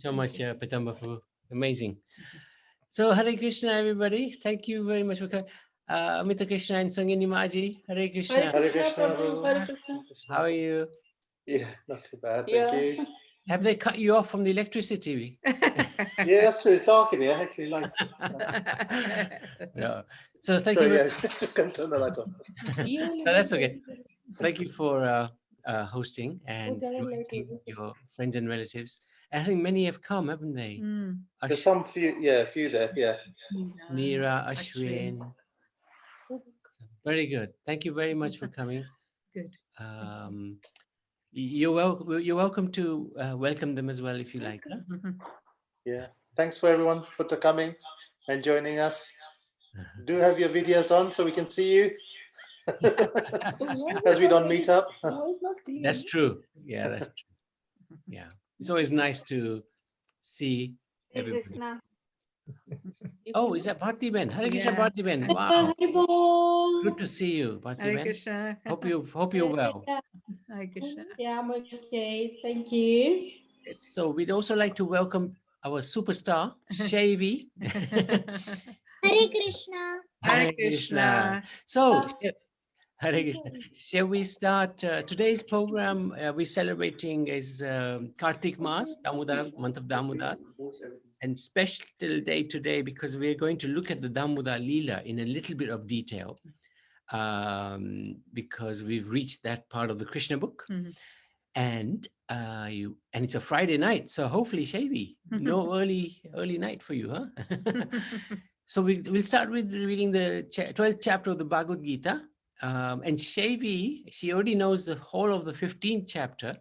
so much, Pitambapu. Amazing. So, Hare Krishna, everybody. Thank you very much for coming. Amita Krishna and Sanginimataji. Hare Krishna. Hare Krishna, Prabhu. Prabhu. Hare Krishna. How are you? Yeah, not too bad. Yeah. Thank you. Have they cut you off from the electricity? Yeah, that's true. It's dark in here. I actually liked it. No. So thank Sorry, you. yeah, just gonna turn the light on. No, that's okay. Thank you for hosting and Okay, inviting later. your friends and relatives. I think many have come, haven't they? There's some few, yeah, a few there. Yeah. Neera, Ashwin. Very good. Thank you very much for coming. Good. You're welcome to welcome them as well if you like. Huh? Yeah. Thanks for everyone for coming and joining us. Do have your videos on so we can see you as we don't meet up. That's true. Yeah, that's true. Yeah. It's always nice to see everybody. Oh, is that Bharti Ben? Hare Krishna, Yeah. Bharti Ben. Wow. Good to see you, Bharti Hare Ben. Krishna. Hope you're well. Hare Krishna. Yeah, I'm okay. Thank you. So we'd also like to welcome our superstar, Shavi. Hare Krishna. Hare Krishna. So, Hare Krishna. Shall we start today's program? We're celebrating is Kartik Mas, Damodar, month of Damodar, and special day today because we're going to look at the Damodar Leela in a little bit of detail because we've reached that part of the Krishna book. And it's a Friday night, so hopefully, Shavi, no early night for you, huh? So we'll start with reading the 12th chapter of the Bhagavad Gita. And Shavi, she already knows the whole of the 15th chapter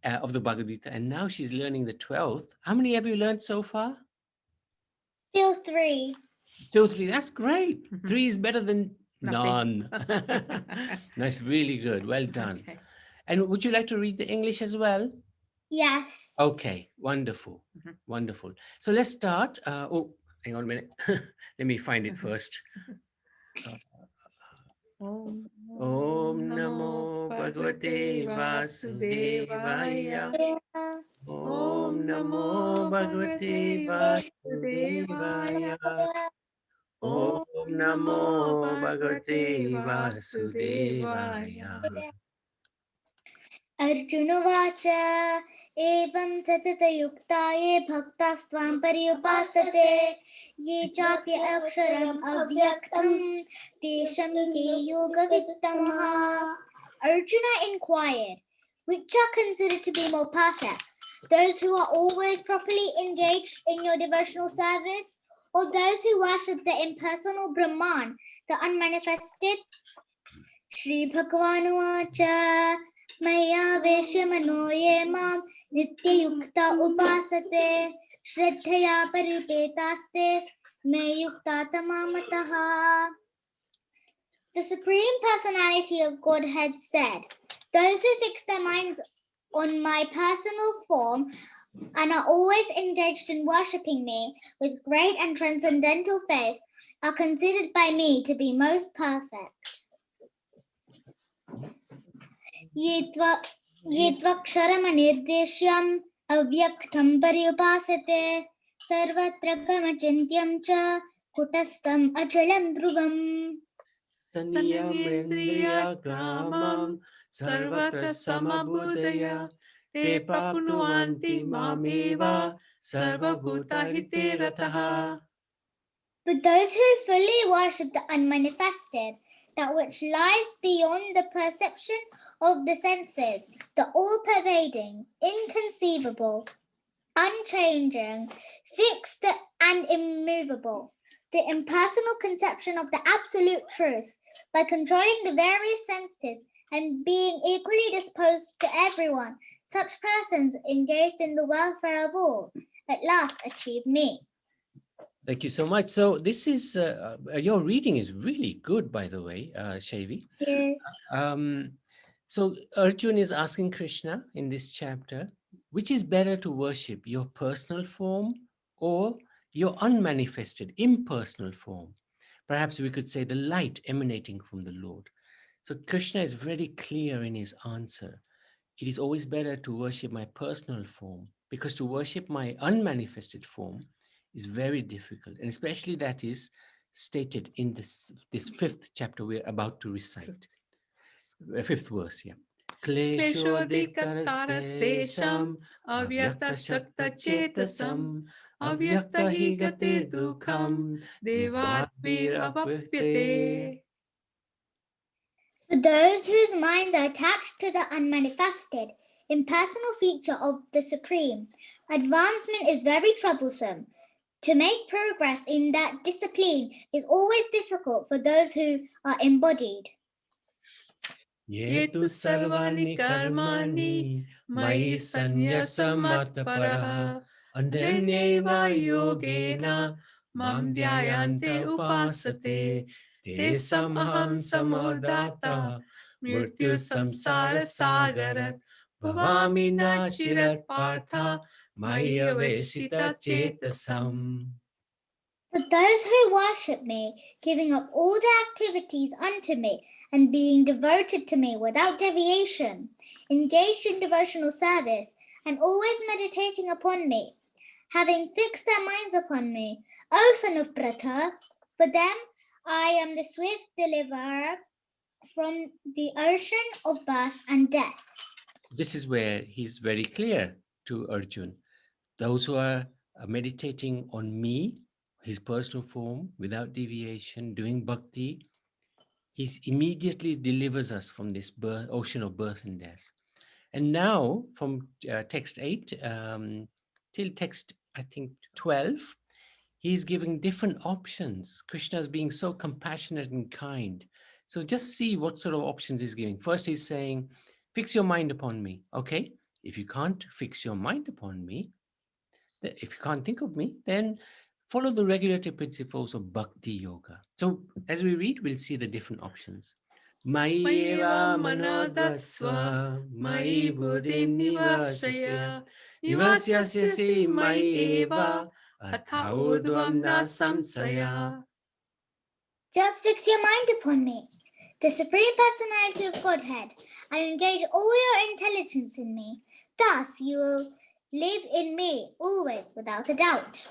of the Bhagavad Gita, and now she's learning the 12th. How many have you learned so far? Still 3. Still 3. That's great. 3 is better than none. That's really good. Well done. Okay. And would you like to read the English as well? Yes. Okay, wonderful, wonderful. So let's start. Oh, hang on a minute. Let me find it first. Om Namo Bhagavate Vasudevaya. Om Namo Bhagavate Vasudevaya. Om Namo Bhagavate Vasudevaya. Arjunuvacha evam satatayuktaye bhaktastvam pariyupasate ye chapya aksharam avyaktam tesham ke yogavittamaha. Arjuna inquired, which are considered to be more perfect, those who are always properly engaged in your devotional service, or those who worship the impersonal Brahman, the unmanifested? Shri Bhagavanuvacha Maya Veshamano ye mam Nityayukta upasate Shraddhaya paripetaste Me yukta tamamataha. The Supreme Personality of Godhead said, those who fix their minds on my personal form and are always engaged in worshipping me with great and transcendental faith are considered by me to be most perfect. Yetvaksharamanirdeshyam avyaktam paryupasate sarvatra kamachintyam cha kutastam achalam dhruvam. Saniyamendriya kamam sarvatra samabhutaya te prapnuvanti mameva sarvabhutahite rataha. But those who fully worship the unmanifested, that which lies beyond the perception of the senses, the all-pervading, inconceivable, unchanging, fixed and immovable, the impersonal conception of the absolute truth, by controlling the various senses and being equally disposed to everyone, such persons engaged in the welfare of all, at last achieve me. Thank you so much. So this is, your reading is really good, by the way, Shavi. Yeah. So Arjun is asking Krishna in this chapter, which is better to worship, your personal form or your unmanifested, impersonal form? Perhaps we could say the light emanating from the Lord. So Krishna is very clear in his answer. It is always better to worship my personal form because to worship my unmanifested form is very difficult, and especially that is stated in this fifth chapter we're about to recite. Fifth verse, yeah. Kleshodikattarastesham avyaktasaktachetasam avyaktahi gatir dukham devatvir avapyate. For those whose minds are attached to the unmanifested, impersonal feature of the Supreme, advancement is very troublesome. To make progress in that discipline is always difficult for those who are embodied. Yetu sarvani karmani mai sanyasamatparaha ananyeva yogena mam dhyayante upasate te samaham samodata mrityu samsara sagarat bhavami na chirat partha maya vesita chetasam. For those who worship me, giving up all their activities unto me, and being devoted to me without deviation, engaged in devotional service, and always meditating upon me, having fixed their minds upon me, O son of Pratha, for them I am the swift deliverer from the ocean of birth and death. This is where he's very clear to Arjun. Those who are meditating on me, his personal form, without deviation, doing bhakti, he immediately delivers us from this ocean of birth and death. And now, from text 8 till text, I think, 12, he's giving different options. Krishna is being so compassionate and kind. So just see what sort of options he's giving. First, he's saying, fix your mind upon me. Okay, if you can't fix your mind upon me, if you can't think of me, then follow the regulative principles of bhakti yoga. So as we read, we'll see the different options. Mayeva manodatsva, mai buddhim nivasasya, nivasyasya mayeva, atha urdhvam na samsaya. Just fix your mind upon me, the Supreme Personality of Godhead, and engage all your intelligence in me. Thus you will live in me always without a doubt.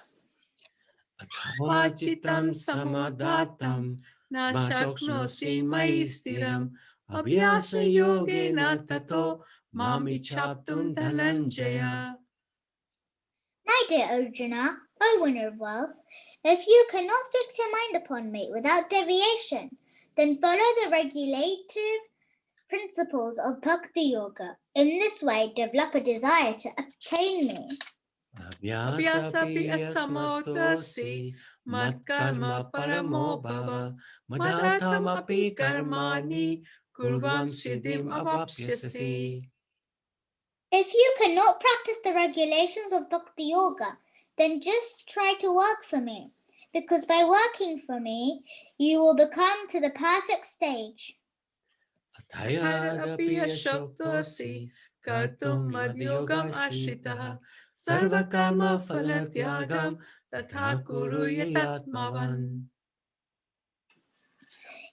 Athachitam samadatam Vashokshnosi maistiram Abhyasa yogena tato Mamichaptum dhananjaya. My dear Arjuna, O winner of wealth, if you cannot fix your mind upon me without deviation, then follow the regulative principles of Bhakti Yoga. In this way, develop a desire to obtain me. Abhyasapi asmatosi Matkarma paramo bhava Madhatam api karmani Kurvam siddhim avapyasasi. If you cannot practice the regulations of Bhakti Yoga, then just try to work for me, because by working for me, you will become to the perfect stage. Athayadapi ashoktosi Kartum madhyogam ashritaha Sarvakarma phalatyagam Tatha kuru yatmavan.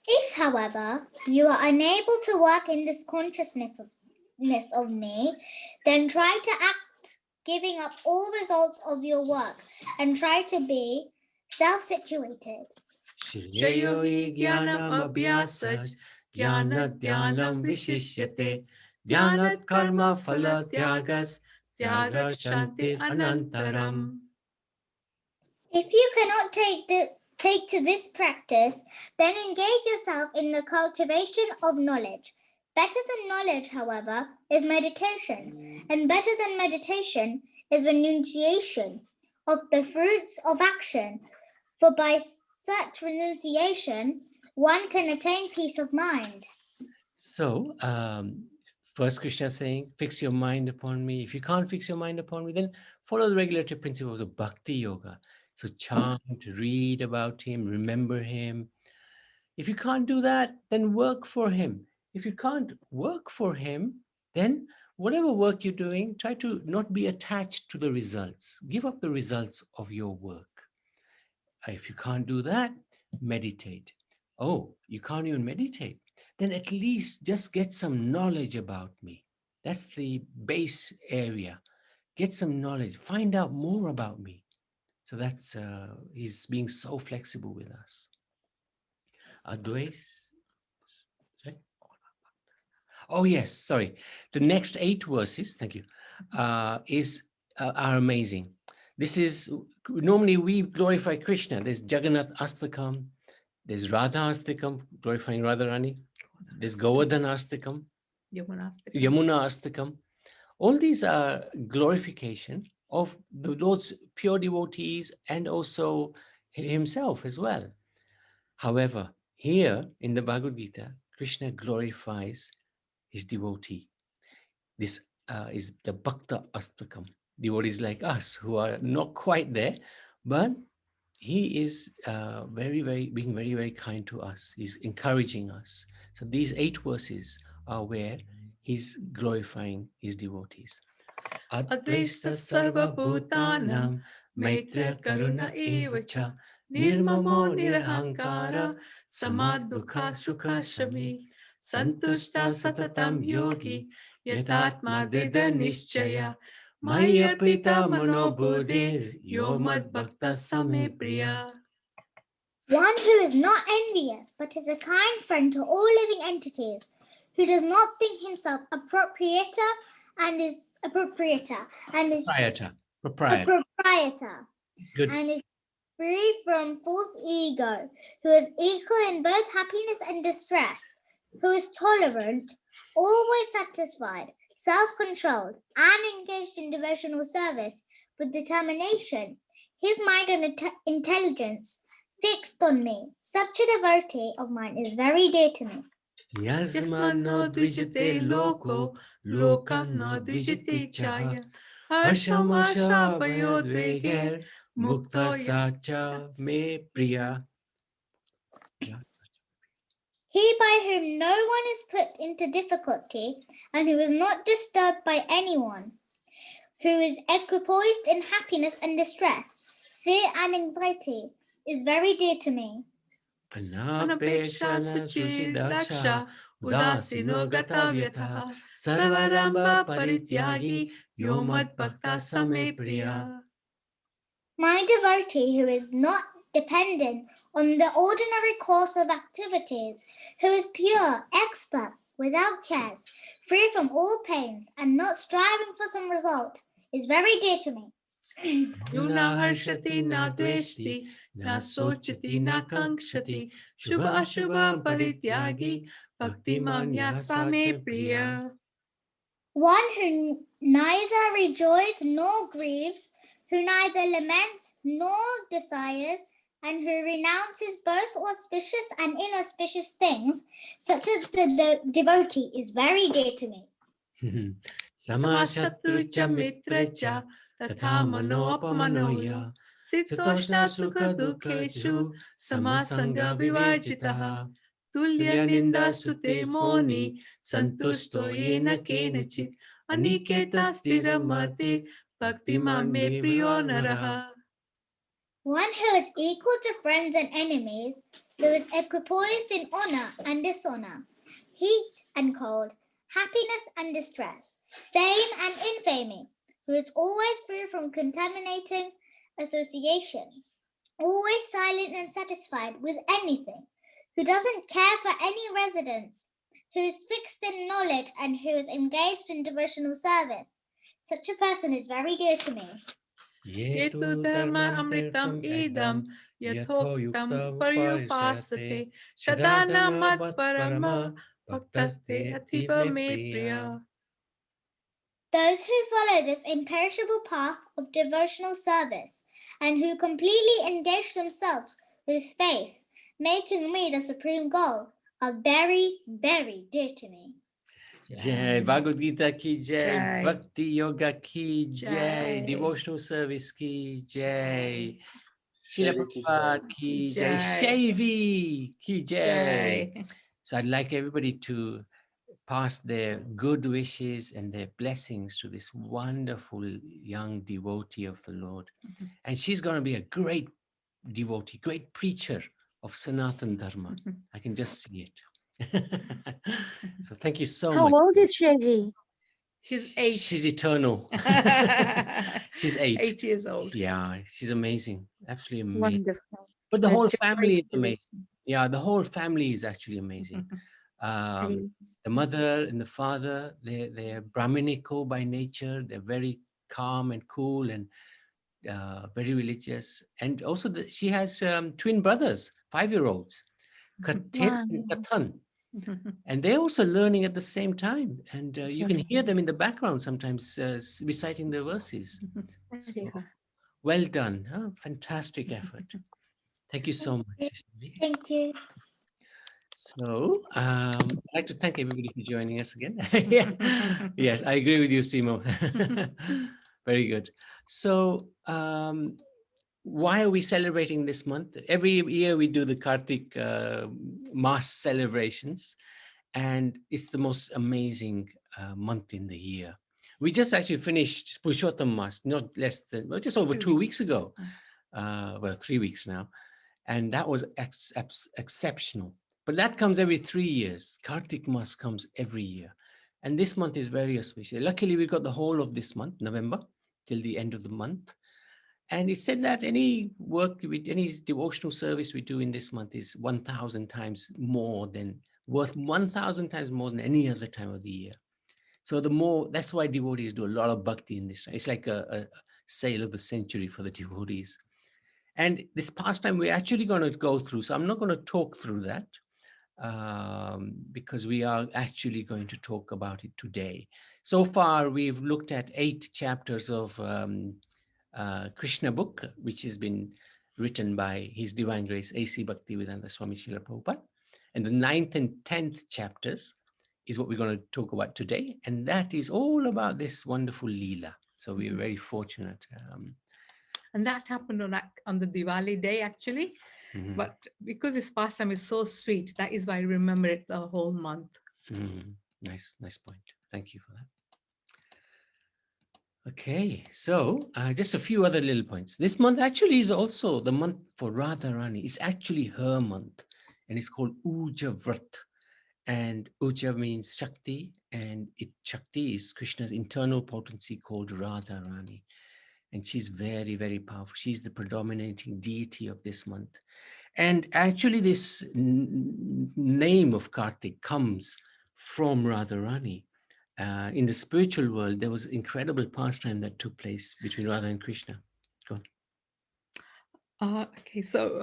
If, however, you are unable to work in this consciousness of me, then try to act, giving up all results of your work, and try to be self-situated. Shreyo jnanam abhyasaj Jnanat dhyanam vishishyate Dhyanat karma phalatyagas Tyaga shanti anantaram. If you cannot take to this practice, then engage yourself in the cultivation of knowledge. Better than knowledge, however, is meditation, and better than meditation is renunciation of the fruits of action. For by such renunciation, one can attain peace of mind. So, first Krishna is saying, fix your mind upon me. If you can't fix your mind upon me, then follow the regulatory principles of bhakti yoga. So chant, read about him, remember him. If you can't do that, then work for him. If you can't work for him, then whatever work you're doing, try to not be attached to the results. Give up the results of your work. If you can't do that, meditate. Oh, you can't even meditate? Then at least just get some knowledge about me. That's the base area. get some knowledge, find out more about me. So that's, he's being so flexible with us. Advais. Sorry? Oh, yes, sorry. The next 8 verses, thank you, are amazing. This is, normally we glorify Krishna. There's Jagannath Astakam, there's Radha Astakam, glorifying Radharani. There's Govardhan Astakam, Yamuna Astakam. All these are glorification of the Lord's pure devotees and also himself as well. However, here in the Bhagavad Gita, Krishna glorifies his devotee. This is the Bhakta Astakam, devotees like us who are not quite there, but he is being very, very kind to us. He's encouraging us. So these 8 verses are where he's glorifying his devotees. Advaita sarva bhutanam maitra karuna evacha nirmamo nirahankara samadukha sukha shami santushta satatam yogi yatatma dida nishchaya maya prita manobodhir yomad bhakta same priya. One who is not envious, but is a kind friend to all living entities, who does not think himself a proprietor and is Proprietor. Good. and is free from false ego, who is equal in both happiness and distress, who is tolerant, always satisfied, self-controlled, and engaged in devotional service with determination, his mind and intelligence fixed on me. Such a devotee of mine is very dear to me. Yasman no dvijate loko, lokam no dvijate chaya. Harsham asha payodveger, mukta sacha me priya. He by whom no one is put into difficulty, and who is not disturbed by anyone, who is equipoised in happiness and distress, fear and anxiety, is very dear to me. Anapeksha suchi daksha, udasino gata vyataha, sarvaramba parityagi, yomad bhakta same priya. My devotee who is not dependent on the ordinary course of activities, who is pure, expert, without cares, free from all pains, and not striving for some result, is very dear to me. Yuna harshati na dveshti, na sochati na kankshati, shubha ashubha parityagi, bhakti manya same priya. One who neither rejoices nor grieves, who neither laments nor desires, and who renounces both auspicious and inauspicious things, such a devotee is very dear to me. Samashatrucha mitracha, tatha mano apamanoya, sitoshna sukha dukheshu, samasanga vivajitaha, tulya ninda stute moni, santusto yena kenachit, aniketa stira mate, bhaktiman me priyo naraha. One who is equal to friends and enemies, who is equipoised in honor and dishonor, heat and cold, happiness and distress, fame and infamy, who is always free from contaminating association, always silent and satisfied with anything, who doesn't care for any residence, who is fixed in knowledge and who is engaged in devotional service. Such a person is very dear to me. Yetu dharma amritam idam, yathoktam paryupasate, shadana mat parama, bhaktaste athiva me priya. Those who follow this imperishable path of devotional service and who completely engage themselves with faith, making me the supreme goal, are very, very dear to me. Jai Bhagavad Gita ki jai, Jai. Bhakti Yoga ki jai, Jai. devotional service ki jai, Srila Shaivi ki Prabhupada jai. ki jai, Jai. Shaivi ki jai. Jai. So I'd like everybody to pass their good wishes and their blessings to this wonderful young devotee of the Lord. And she's going to be a great devotee, great preacher of Sanatan Dharma. I can just see it. So thank you so How much. old is Shaggy? She's 8. She's eternal. She's 8. 8 years old. Yeah, she's amazing. Absolutely amazing. Wonderful. But the whole Such a family is great to amazing. listen. Yeah, the whole family is actually amazing. Great. The mother and the father, they're Brahminical by nature. They're very calm and cool and very religious. And also she has twin brothers, 5-year-olds, Katin and Wow. Katan. And they're also learning at the same time. And you can hear them in the background sometimes reciting the verses. So, well done. Huh? Fantastic effort. Thank you so much. Ashwini. Thank you. So I'd like to thank everybody for joining us again. Yeah. Yes, I agree with you, Simo. Very good. So why are we celebrating this month? Every year we do the Kartik mass celebrations, and it's the most amazing month in the year. We just actually finished Purushottam Mass, not less than, well, just over 2 weeks ago. Well, 3 weeks now. And that was exceptional. But that comes every 3 years. Kartik Mass comes every year. And this month is very special. Luckily, we've got the whole of this month, November, till the end of the month. And it said that any work, any devotional service we do in this month is 1,000 times more than, worth 1,000 times more than any other time of the year. So the more, that's why devotees do a lot of bhakti in this. It's like a sale of the century for the devotees. And this pastime we're actually going to go through. So I'm not going to talk through that because we are actually going to talk about it today. So far, we've looked at 8 chapters of Krishna book, which has been written by His Divine Grace A.C. Bhaktivedanta Swami Srila Prabhupada. And the 9th and 10th chapters is what we're going to talk about today. And that is all about this wonderful Leela. So we're very fortunate. And that happened on the Diwali day, actually. But because this pastime is so sweet, that is why I remember it the whole month. Nice point. Thank you for that. Okay, so just a few other little points. This month actually is also the month for Radharani. It's actually her month, and it's called Uja Vrat. And Uja means Shakti, and Shakti is Krishna's internal potency called Radharani. And she's very, very powerful. She's the predominating deity of this month. And actually this name of Kartik comes from Radharani. In the spiritual world, there was incredible pastime that took place between Radha and Krishna. Go on. Okay, so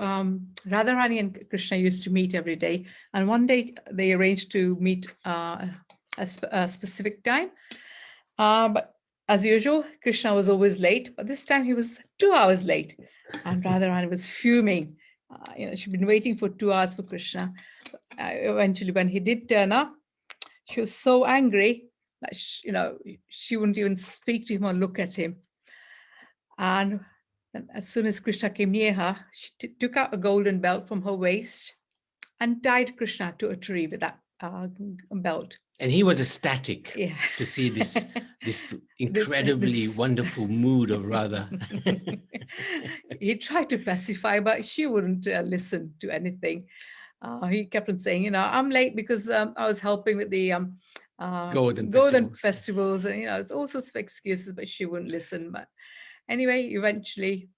Radharani and Krishna used to meet every day. And one day they arranged to meet a specific time. But as usual, Krishna was always late, but this time he was 2 hours late. And Radharani was fuming. She'd been waiting for 2 hours for Krishna. Eventually, when he did turn up, she was so angry that she wouldn't even speak to him or look at him. And then as soon as Krishna came near her, she took out a golden belt from her waist and tied Krishna to a tree with that belt. And he was ecstatic Yeah. to see this incredibly wonderful mood of Radha. He tried to pacify, but she wouldn't listen to anything. He kept on saying, I'm late because I was helping with the Govardhan festivals, and it's all sorts of excuses, but she wouldn't listen. But anyway, eventually,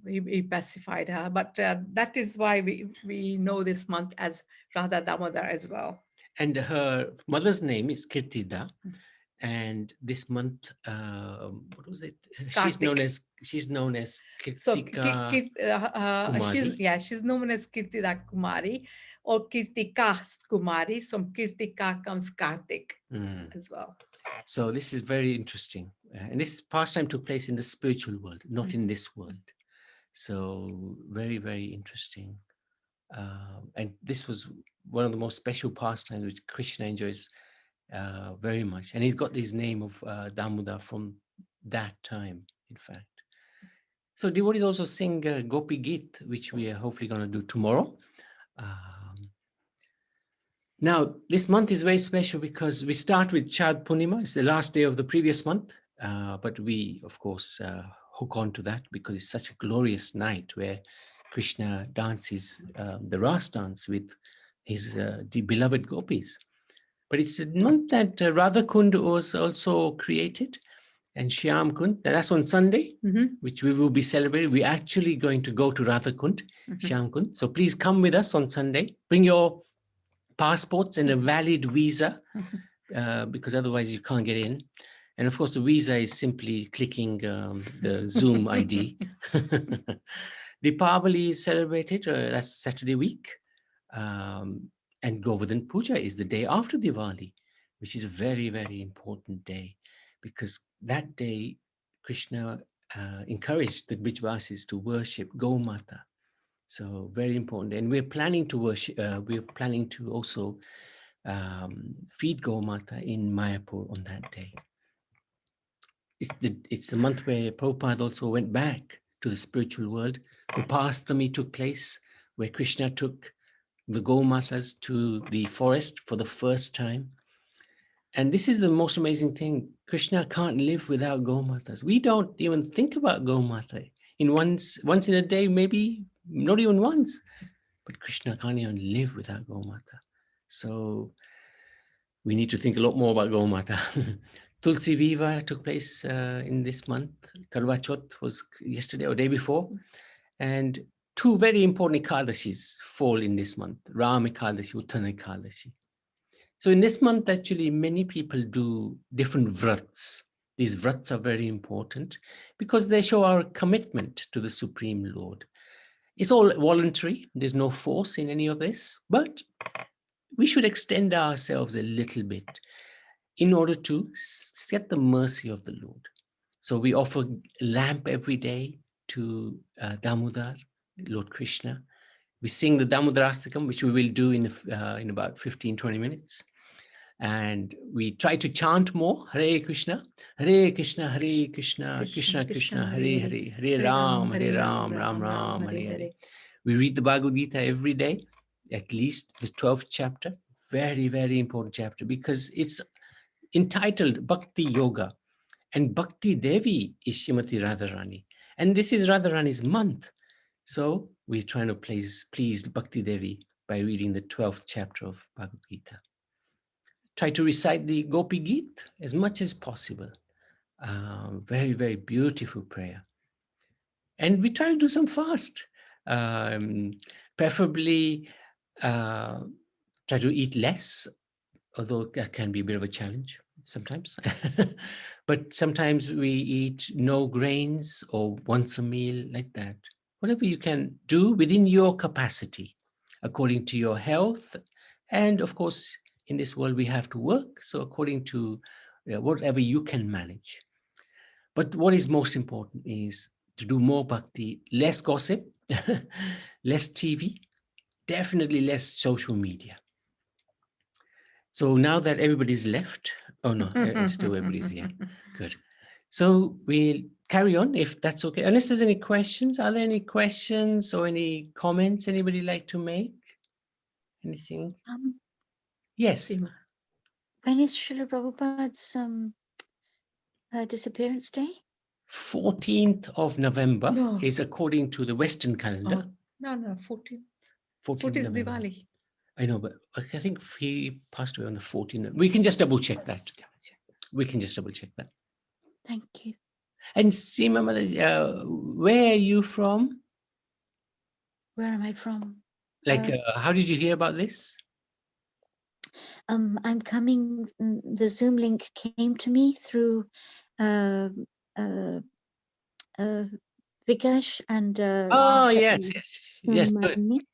he pacified her. But that is why we know this month as Radha Damodar as well. And her mother's name is Kirtida. And this month, what was it? Kartik. She's known as Kirtika So Kumari. she's known as Kirtida Kumari or Kirtika Kumari. From Kirtika comes Kartik as well. So this is very interesting. And this pastime took place in the spiritual world, not in this world. So very, very interesting. And this was one of the most special pastimes which Krishna enjoys very much. And he's got his name of Damodar from that time, in fact. So devotees also sing Gopi Geet, which we are hopefully going to do tomorrow. Now, this month is very special because we start with Chad Purnima. It's the last day of the previous month. But we, of course, hook on to that because it's such a glorious night where Krishna dances the Ras dance with his beloved gopis. But it's a month that Radha Kund was also created, and Shyam Kund. That's on Sunday, which we will be celebrating. We're actually going to go to Radha Kund, Shyam Kund. So please come with us on Sunday. Bring your passports and a valid visa, because otherwise you can't get in. And of course, the visa is simply clicking the Zoom ID. Deepavali is celebrated, that's Saturday week. And Govardhan Puja is the day after Diwali, which is a very, very important day, because that day Krishna encouraged the Bijwasis to worship Gomata. So very important. And we're planning to worship, we're planning to also feed Gomata in Mayapur on that day. It's the month where Prabhupada also went back to the spiritual world. Upastami took place, where Krishna took the Gomatas to the forest for the first time. And this is the most amazing thing. Krishna can't live without Gomatas. We don't even think about Gomata. In once in a day, maybe not even once. But Krishna can't even live without Gomata. So we need to think a lot more about Gomata. Tulsi Viva took place in this month. Karwa Chauth was yesterday or day before. And two very important Ekadashis fall in this month, Ram Ekadashi, Uttana Ekadashi. So in this month, actually, many people do different vrats. These vrats are very important because they show our commitment to the Supreme Lord. It's all voluntary. There's no force in any of this, but we should extend ourselves a little bit in order to get the mercy of the Lord. So we offer a lamp every day to Damodar, Lord Krishna. We sing the Damodarastakam, which we will do in about 15-20 minutes. And we try to chant more, Hare Krishna, Hare Krishna, Hare Krishna, Krishna Krishna, Hare Hare, Hare Ram, Ram Ram, Hare Hare. We read the Bhagavad Gita every day, at least the 12th chapter. Very, very important chapter, because it's entitled Bhakti Yoga. And Bhakti Devi is Srimati Radharani. And this is Radharani's month. So we're trying to please Bhakti Devi by reading the 12th chapter of Bhagavad Gita. Try to recite the Gopi Geet as much as possible. Very, very beautiful prayer. And we try to do some fast. Preferably try to eat less, although that can be a bit of a challenge sometimes. But sometimes we eat no grains or once a meal, like that. Whatever you can do within your capacity, according to your health. And of course, in this world, we have to work. So according to whatever you can manage. But what is most important is to do more bhakti, less gossip, less TV, definitely less social media. So now that everybody's left, oh no, still everybody's here. Good. So we'll carry on if that's okay. Unless there's any questions. Are there any questions or any comments anybody like to make? Anything? Yes. Seema. When is Srila Prabhupada's disappearance day? 14th of November No. is according to the Western calendar. Oh, no, 14th. 14th 14th is November. Diwali. I know, but I think he passed away on the 14th. We can just double check that. We can just double check that. Thank you. And Seema, where are you from? Where am I from? Like, how did you hear about this? I'm coming. The Zoom link came to me through Vikash and. Oh, yes. Good.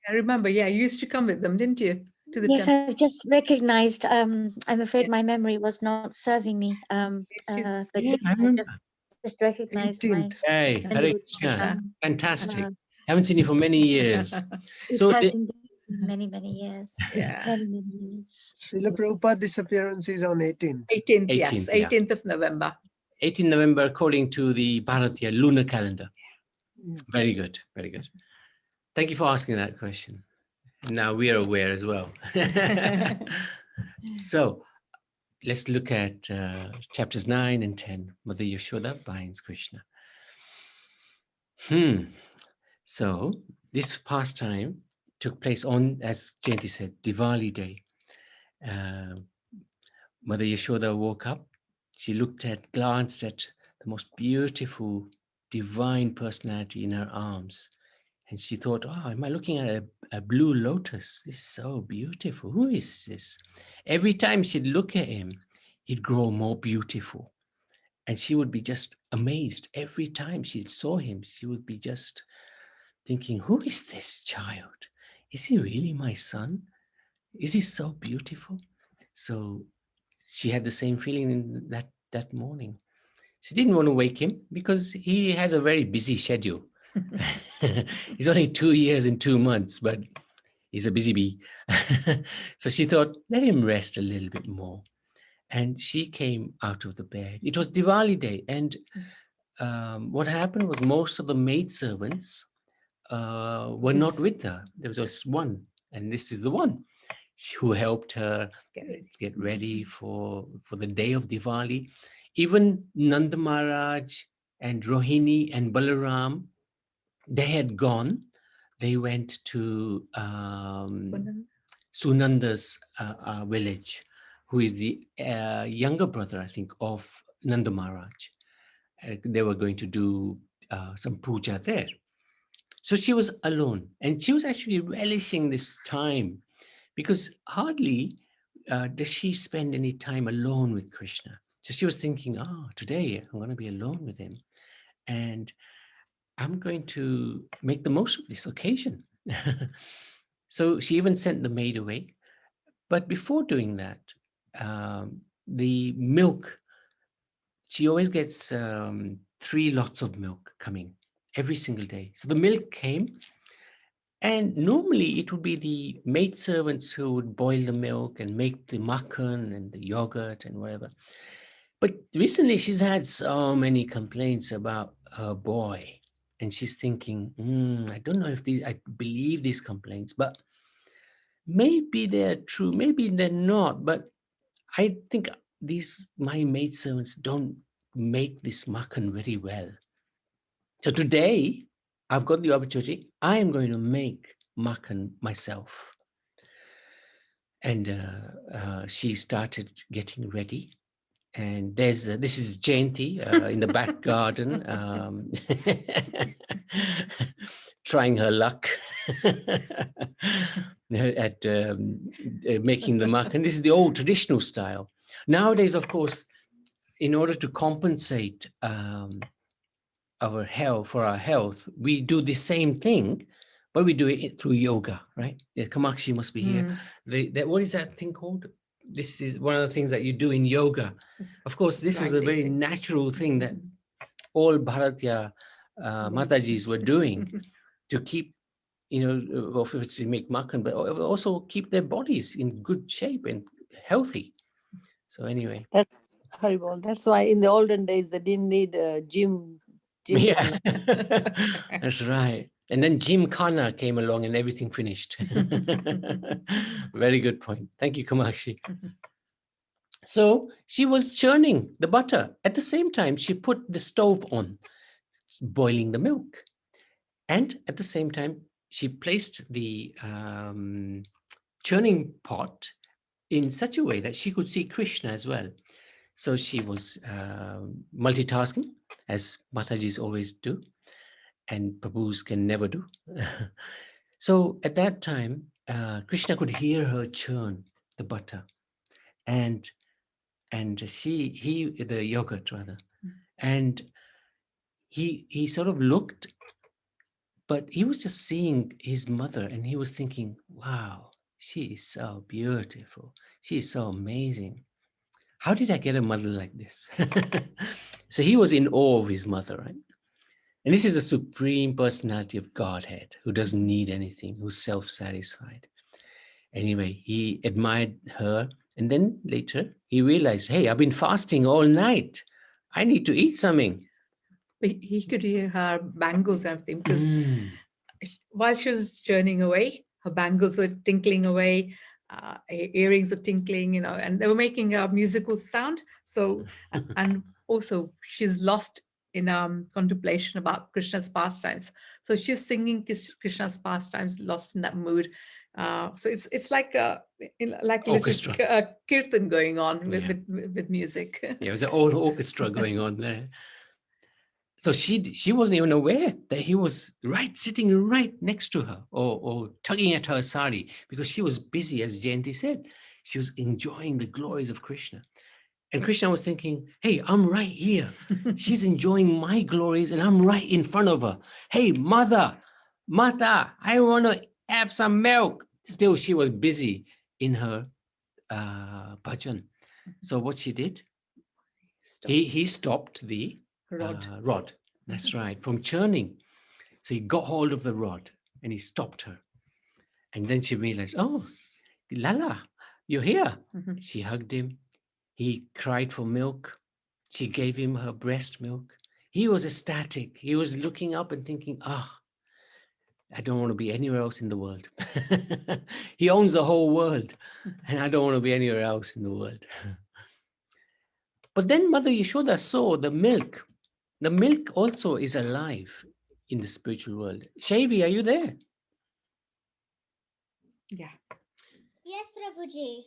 I remember, yeah, you used to come with them, didn't you? To the Yes, temple. I've just recognized. I'm afraid my memory was not serving me. But Yeah, yes, I I remember. just recognized my. Hey, Hare language. Krishna. Fantastic. Haven't seen you for many years. It So has indeed been many years. Yeah. Many years. Srila Prabhupada disappearance is on 18th. 18th, yes, 18th, yeah. 18th of November. 18 November, according to the Bharatiya lunar calendar. Yeah. Very good. Very good. Thank you for asking that question. Now we are aware as well. So let's look at chapters 9 and 10. Mother Yashoda binds Krishna. So this pastime took place on, as Jayanti said, Diwali day. Mother Yashoda woke up. She glanced at the most beautiful, divine personality in her arms. And she thought, oh, am I looking at a blue lotus? This is so beautiful. Who is this? Every time she'd look at him, he'd grow more beautiful. And she would be just amazed. Every time she saw him, she would be just thinking, who is this child? Is he really my son? Is he so beautiful? So she had the same feeling in that morning. She didn't want to wake him because he has a very busy schedule. He's only 2 years and 2 months, but he's a busy bee. So she thought, let him rest a little bit more. And she came out of the bed. It was Diwali day. And what happened was most of the maidservants were not with her. There was just one. And this is the one who helped her get ready for the day of Diwali. Even Nanda Maharaj and Rohini and Balaram, they had gone. They went to Sunanda's village, who is the younger brother, I think, of Nanda Maharaj. They were going to do some puja there. So she was alone, and she was actually relishing this time, because hardly does she spend any time alone with Krishna. So she was thinking, oh, today I'm going to be alone with him, and I'm going to make the most of this occasion. So she even sent the maid away. But before doing that, the milk, she always gets 3 lots of milk coming every single day. So the milk came, and normally it would be the maidservants who would boil the milk and make the makhan and the yogurt and whatever. But recently she's had so many complaints about her boy. And she's thinking, I don't know if I believe these complaints, but maybe they're true, maybe they're not. But I think my maidservants don't make this makhan very well. So today, I've got the opportunity. I am going to make makhan myself. And she started getting ready. And this is Jayanti in the back garden, trying her luck at making the makhan. This is the old traditional style. Nowadays, of course, in order to compensate our health, we do the same thing, but we do it through yoga, right? Kamakshi must be here. What is that thing called? This is one of the things that you do in yoga. Of course, this was a very natural thing that all Bharatiya Matajis were doing to keep, obviously make makhan, but also keep their bodies in good shape and healthy. So anyway. That's horrible. That's why in the olden days, they didn't need gym. Yeah, that's right. And then Gymkhana came along and everything finished. Very good point. Thank you, Kamakshi. So she was churning the butter. At the same time, she put the stove on, boiling the milk. And at the same time, she placed the churning pot in such a way that she could see Krishna as well. So she was multitasking, as Matajis always do, and Prabhus can never do. So at that time, Krishna could hear her churn the butter, and the yogurt rather, and he sort of looked, but he was just seeing his mother, and he was thinking, wow, she is so beautiful. She is so amazing. How did I get a mother like this? So he was in awe of his mother, right? And this is the supreme personality of Godhead, who doesn't need anything, who's self-satisfied. Anyway, he admired her. And then later he realized, hey, I've been fasting all night. I need to eat something. But he could hear her bangles and everything, because while she was churning away, her bangles were tinkling away, earrings were tinkling, and they were making a musical sound. So, and also she's lost in contemplation about Krishna's pastimes. So she's singing Krishna's pastimes, lost in that mood. So it's like a Orchestra. little kirtan going on with, Yeah. with music. Yeah, it was an old orchestra going on there. So she wasn't even aware that he was sitting right next to her or tugging at her sari, because she was busy, as Jayanti said. She was enjoying the glories of Krishna. And Krishna was thinking, hey, I'm right here. She's enjoying my glories and I'm right in front of her. Hey, Mata, I want to have some milk. Still, she was busy in her bhajan. So what she did, he stopped the rod. That's right, from churning. So he got hold of the rod and he stopped her. And then she realized, oh, Lala, you're here. She hugged him. He cried for milk. She gave him her breast milk. He was ecstatic. He was looking up and thinking, I don't want to be anywhere else in the world. He owns the whole world and I don't want to be anywhere else in the world. But then Mother Yashoda saw the milk. The milk also is alive in the spiritual world. Shaivi, are you there? Yeah. Yes, Prabhuji.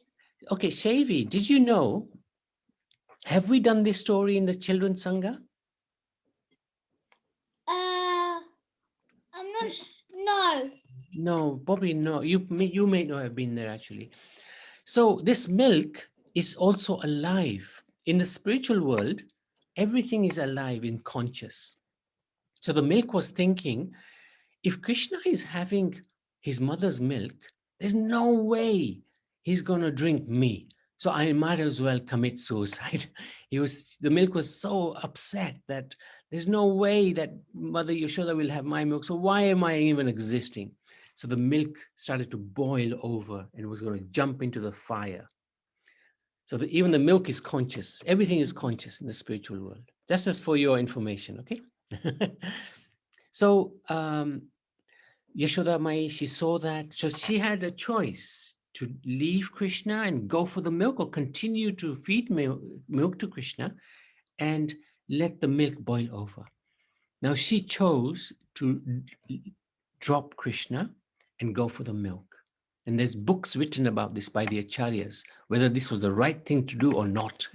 Okay, Shaivi, did you know, have we done this story in the Children's Sangha? I'm not. No. No, probably no. You may not have been there actually. So this milk is also alive. In the spiritual world, everything is alive in conscious. So the milk was thinking, if Krishna is having his mother's milk, there's no way he's going to drink me. So I might as well commit suicide. The milk was so upset that there's no way that Mother Yashoda will have my milk. So why am I even existing? So the milk started to boil over and was going to jump into the fire. So even the milk is conscious. Everything is conscious in the spiritual world. Just as for your information, okay? So Yashoda Mai, she saw that. So she had a choice to leave Krishna and go for the milk, or continue to feed milk to Krishna and let the milk boil over. Now she chose to drop Krishna and go for the milk. And there's books written about this by the acharyas, whether this was the right thing to do or not.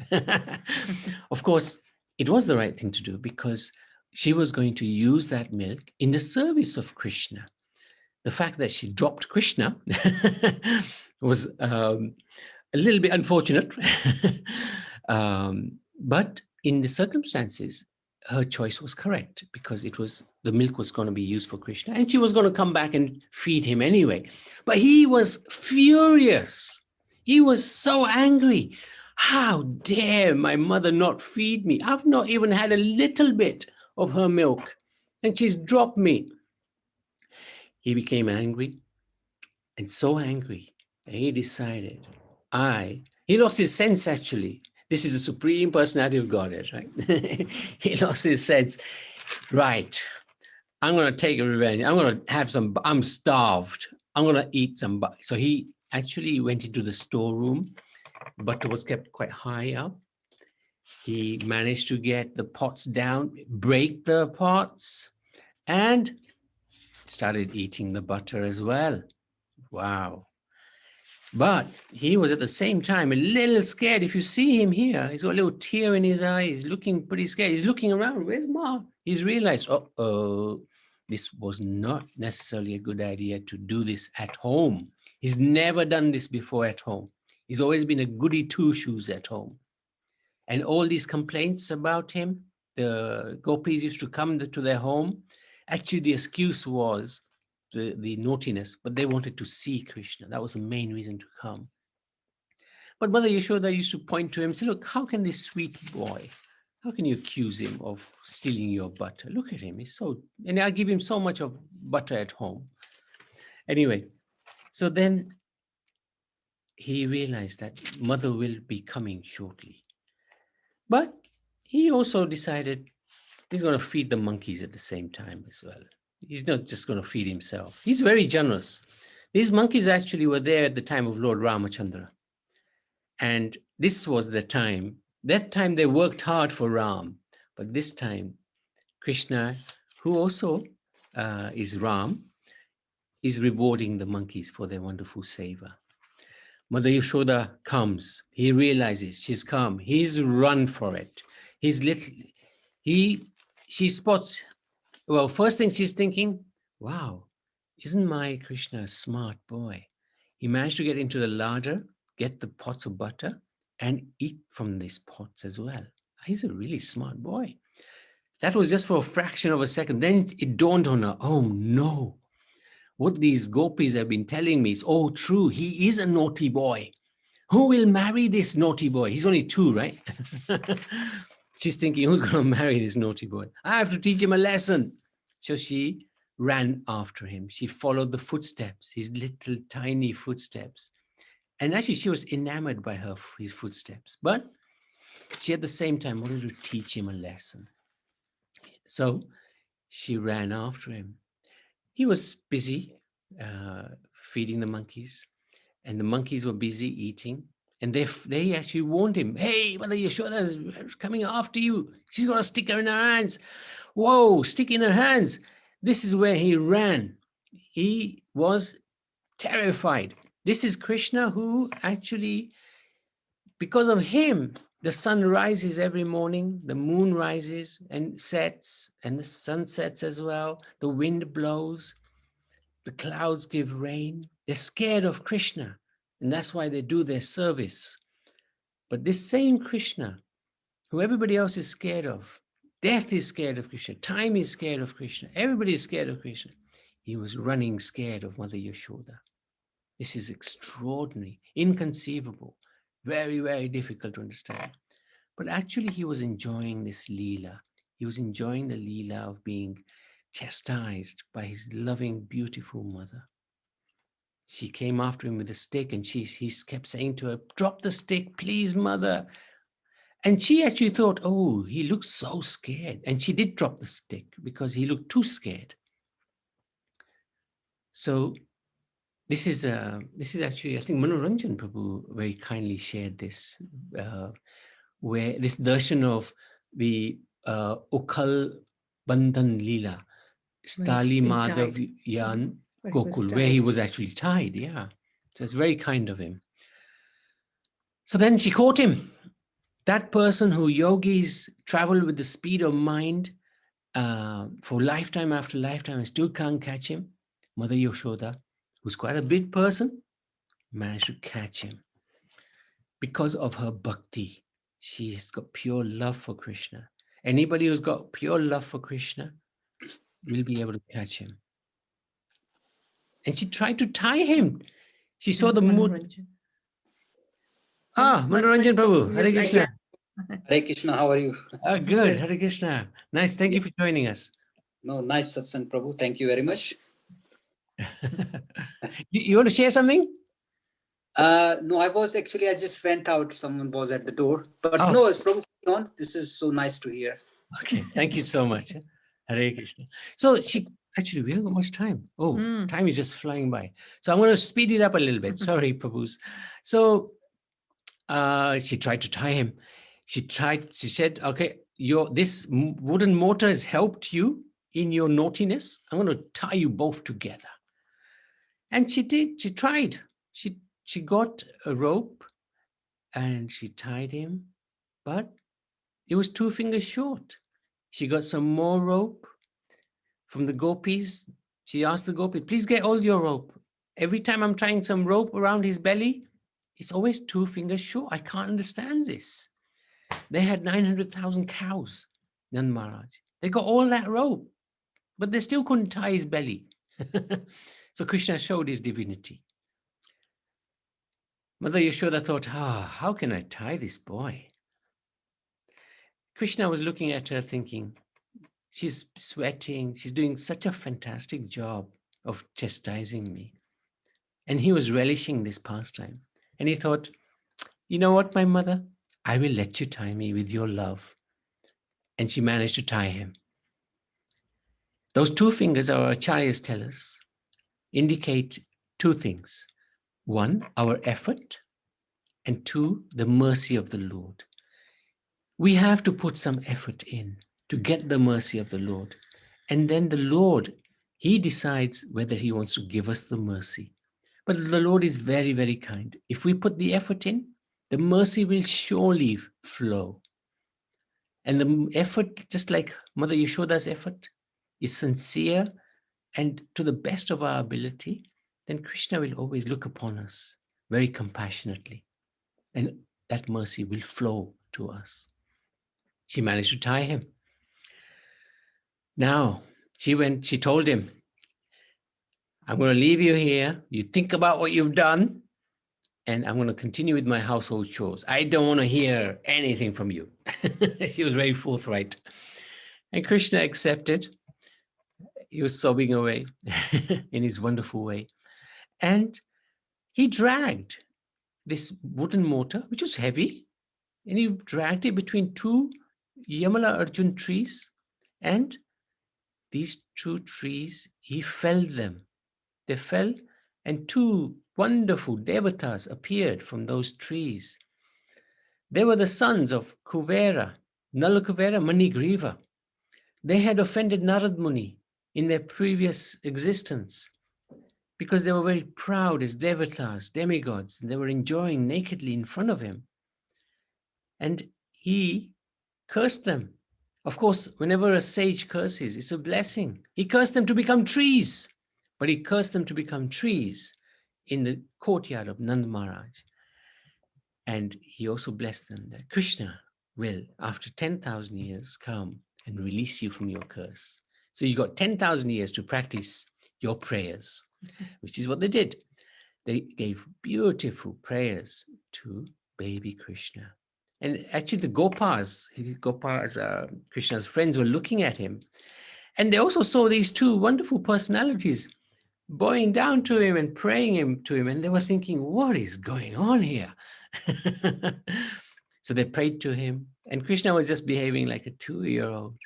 Of course, it was the right thing to do, because she was going to use that milk in the service of Krishna. The fact that she dropped Krishna was a little bit unfortunate. But in the circumstances, her choice was correct, because the milk was going to be used for Krishna and she was going to come back and feed him anyway. But he was furious. He was so angry. How dare my mother not feed me? I've not even had a little bit of her milk and she's dropped me. He became angry, and so angry, and he decided, he lost his sense actually. This is the Supreme Personality of Godhead, right? He lost his sense. Right, I'm going to take revenge. I'm going to have some, I'm starved. I'm going to eat some. So he actually went into the storeroom. Butter was kept quite high up. He managed to get the pots down, break the pots, and started eating the butter as well. Wow. But he was at the same time a little scared. If you see him here, he's got a little tear in his eye. He's looking pretty scared. He's looking around. Where's Ma? He's realized, this was not necessarily a good idea to do this at home. He's never done this before at home. He's always been a goody two-shoes at home. And all these complaints about him, the gopis used to come to their home. Actually, the excuse was the naughtiness, but they wanted to see Krishna. That was the main reason to come. But Mother Yashoda used to point to him and say, look, how can this sweet boy, how can you accuse him of stealing your butter? Look at him, and I give him so much of butter at home. Anyway, so then he realized that Mother will be coming shortly. But he also decided he's going to feed the monkeys at the same time as well. He's not just going to feed himself. He's very generous. These monkeys actually were there at the time of Lord Ramachandra. And this was the time. That time they worked hard for Ram. But this time Krishna, who also is Ram, is rewarding the monkeys for their wonderful seva. Mother Yashoda comes. He realizes she's come. He's run for it. She spots, well, first thing she's thinking, wow, isn't my Krishna a smart boy? He managed to get into the larder, get the pots of butter, and eat from these pots as well. He's a really smart boy. That was just for a fraction of a second. Then it dawned on her, oh no, what these gopis have been telling me is all true. He is a naughty boy. Who will marry this naughty boy? He's only 2, right? She's thinking, who's going to marry this naughty boy? I have to teach him a lesson. So she ran after him. She followed the footsteps, his little tiny footsteps. And actually, she was enamored by his footsteps. But she, at the same time, wanted to teach him a lesson. So she ran after him. He was busy feeding the monkeys, and the monkeys were busy eating. And they actually warned him, hey, Mother Yashoda's coming after you. She's got a stick in her hands. Whoa, stick in her hands. This is where he ran. He was terrified. This is Krishna who actually, because of him, the sun rises every morning, the moon rises and sets, and the sun sets as well. The wind blows, the clouds give rain. They're scared of Krishna, and that's why they do their service. But this same Krishna, who everybody else is scared of, death is scared of Krishna, time is scared of Krishna, everybody is scared of Krishna. He was running scared of Mother Yashoda. This is extraordinary, inconceivable, very, very difficult to understand. But actually, he was enjoying this Leela. He was enjoying the Leela of being chastised by his loving, beautiful mother. She came after him with a stick, and he kept saying to her, drop the stick, please, mother. And she actually thought, oh, he looks so scared. And she did drop the stick because he looked too scared. So this is actually, I think Manoranjan Prabhu very kindly shared this, where this darshan of the Ukal Bandhan Leela, Stali Madhav Yan Gokul, where he was actually tied. Yeah. So it's very kind of him. So then she caught him. That person who yogis travel with the speed of mind for lifetime after lifetime and still can't catch him, Mother Yashoda, who's quite a big person, managed to catch him. Because of her bhakti, she has got pure love for Krishna. Anybody who's got pure love for Krishna will be able to catch him. And she tried to tie him. She saw the mood. Manoranjan Prabhu, Hare Krishna. Hare Krishna, how are you? Good, Hare Krishna. Nice, thank you for joining us. No, nice Satsang, Prabhu. Thank you very much. You want to share something? No, I just went out. Someone was at the door. But no, it's Prabhu on. This is so nice to hear. Okay, thank you so much. Hare Krishna. So actually, we haven't got much time. Time is just flying by. So I'm going to speed it up a little bit. Sorry, Prabhus. So she tried to tie him. She said, okay, this wooden mortar has helped you in your naughtiness. I'm going to tie you both together. And she did. She tried. She got a rope and she tied him, but it was 2 fingers short. She got some more rope from the gopis. She asked the gopi, please get all your rope. Every time I'm tying some rope around his belly, it's always 2 fingers short. I can't understand this. They had 900,000 cows, Nand Maharaj. They got all that rope, but they still couldn't tie his belly. So Krishna showed his divinity. Mother Yashoda thought, how can I tie this boy? Krishna was looking at her thinking, she's sweating. She's doing such a fantastic job of chastising me. And he was relishing this pastime. And he thought, you know what, my mother? I will let you tie me with your love. And she managed to tie him. Those 2 fingers, our acharyas tell us, indicate 2 things. 1, our effort, and 2, the mercy of the Lord. We have to put some effort in to get the mercy of the Lord. And then the Lord, he decides whether he wants to give us the mercy. But the Lord is very, very kind. If we put the effort in, the mercy will surely flow. And the effort, just like Mother Yashoda's effort, is sincere and to the best of our ability, then Krishna will always look upon us very compassionately. And that mercy will flow to us. She managed to tie him. Now, she told him, I'm going to leave you here. You think about what you've done, and I'm going to continue with my household chores. I don't want to hear anything from you. She was very forthright. And Krishna accepted. He was sobbing away in his wonderful way. And he dragged this wooden mortar, which was heavy, and he dragged it between two Yamala Arjun trees. And these two trees, he felled them. They fell, and two wonderful devatas appeared from those trees. They were the sons of Kuvera, Nalakuvera, Manigriva. They had offended Narad Muni in their previous existence because they were very proud as devatas, demigods, and they were enjoying nakedly in front of him. And he cursed them. Of course, whenever a sage curses, it's a blessing. He cursed them to become trees, but he cursed them to become trees in the courtyard of Nand Maharaj. And he also blessed them that Krishna will, after 10,000 years, come and release you from your curse. So you got 10,000 years to practice your prayers, which is what they did. They gave beautiful prayers to baby Krishna. And actually the Gopas, Krishna's friends, were looking at him. And they also saw these two wonderful personalities bowing down to him and praying to him. And they were thinking, what is going on here? So they prayed to him. And Krishna was just behaving like a 2-year-old.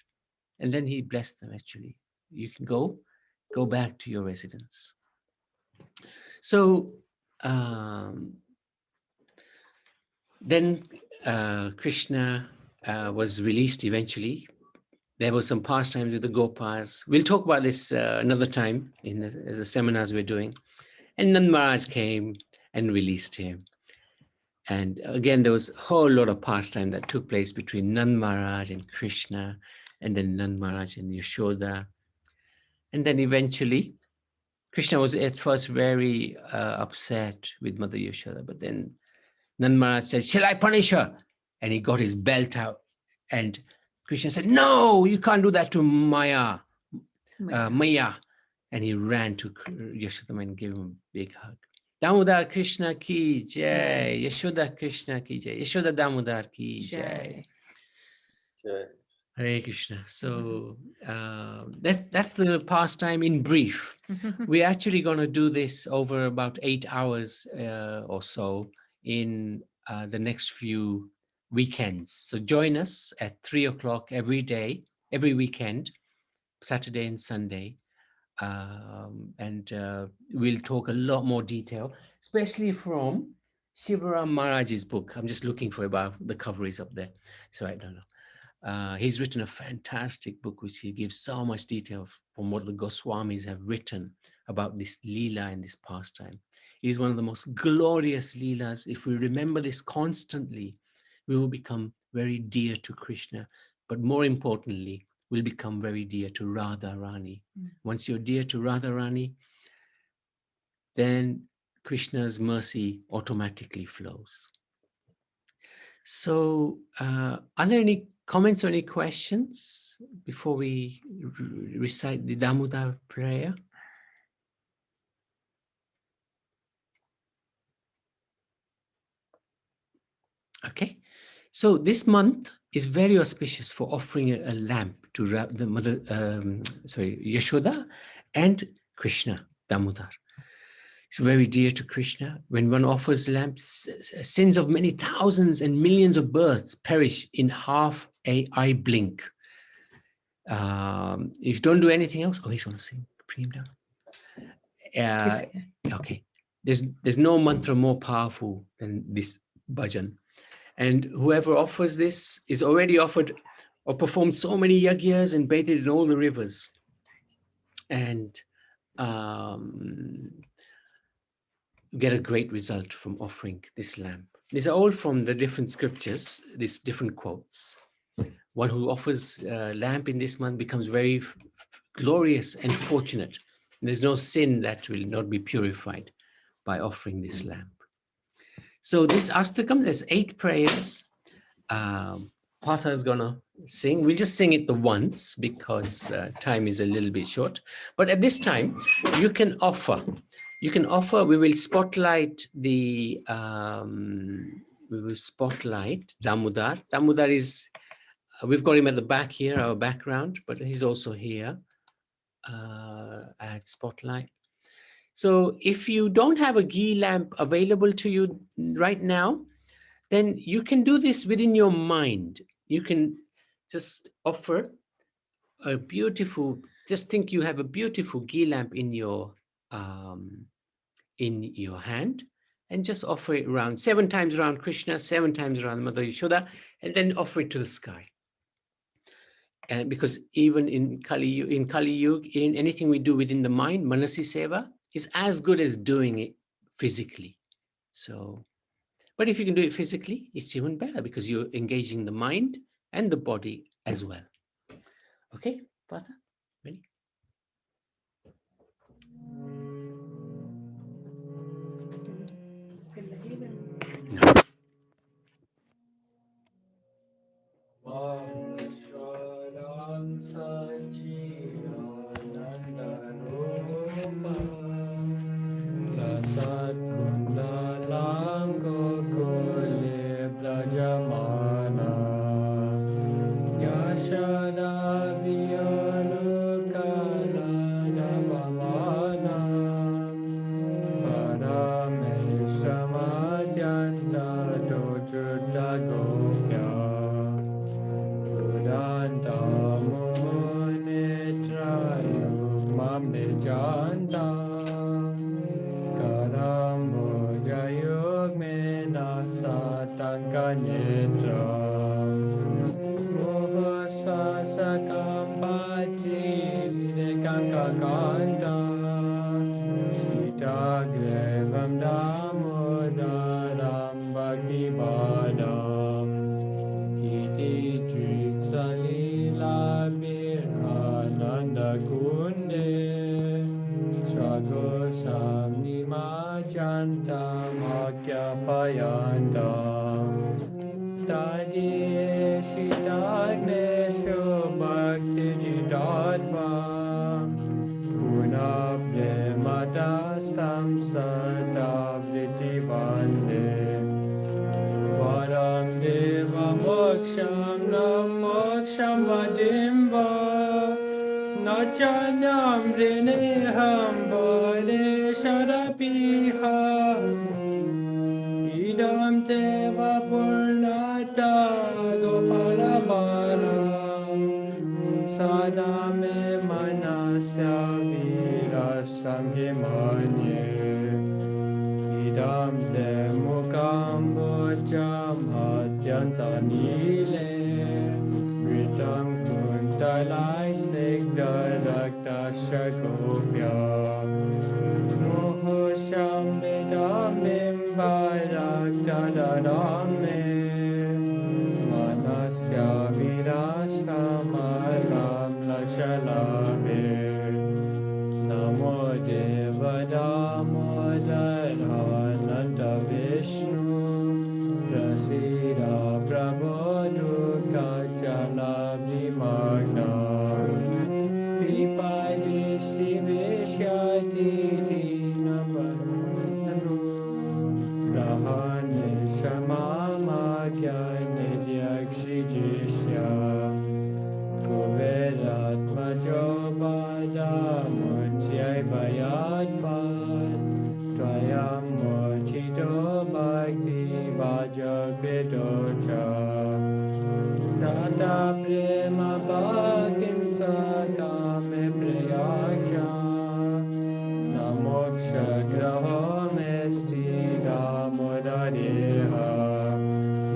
And then he blessed them, actually. You can go back to your residence. So then Krishna was released eventually. There were some pastimes with the Gopas. We'll talk about this another time in the seminars we're doing. And Nand Maharaj came and released him. And again, there was a whole lot of pastime that took place between Nand Maharaj and Krishna, and then Nand Maharaj and Yashoda. And then eventually, Krishna was at first very upset with Mother Yashoda, but then Nand Maharaj said, shall I punish her? And he got his belt out. And Krishna said, no, you can't do that to Maya. And he ran to Yashoda and gave him a big hug. Damodar Krishna ki jai, Yashoda Krishna ki jai, Yashoda Damodar ki jai. Hare Krishna. So that's the pastime in brief. We're actually going to do this over about 8 hours or so in the next few weekends. So join us at 3 o'clock every day, every weekend, Saturday and Sunday. And we'll talk a lot more detail, especially from Shivaram Maharaj's book. I'm just looking for about the cover is up there, so I don't know. He's written a fantastic book which he gives so much detail from what the Goswamis have written about this Leela and this pastime. It is one of the most glorious Leelas. If we remember this constantly, we will become very dear to Krishna, but more importantly, will become very dear to Radharani. Once you're dear to Radharani, then Krishna's mercy automatically flows. So are there any comments or any questions before we recite the Damodar prayer? Okay, so this month is very auspicious for offering a lamp to the mother, Yashoda and Krishna, Damodar. It's very dear to Krishna. When one offers lamps, sins of many thousands and millions of births perish in half an eye blink. If you don't do anything else, he's going to sing. Bring him down. Okay, there's no mantra more powerful than this bhajan. And whoever offers this is already offered or performed so many yagyas and bathed in all the rivers. And get a great result from offering this lamp. These are all from the different scriptures, these different quotes. One who offers a lamp in this month becomes very glorious and fortunate. There's no sin that will not be purified by offering this lamp. So this Astakam, there's 8 prayers. Partha is gonna sing. We'll just sing it the once because time is a little bit short. But at this time, you can offer. You can offer. We will spotlight the. We will spotlight Damodar. Damodar is. We've got him at the back here, our background, but he's also here at spotlight. So if you don't have a ghee lamp available to you right now, then you can do this within your mind. You can just offer a beautiful, just think you have a beautiful ghee lamp in your hand, and just offer it around 7 times around Krishna, 7 times around Mother Yashoda, and then offer it to the sky. And because even in Kali Yuga, in anything we do within the mind, Manasi Seva is as good as doing it physically. So, but if you can do it physically, it's even better because you're engaging the mind and the body as well. Okay, Partha, ready? No.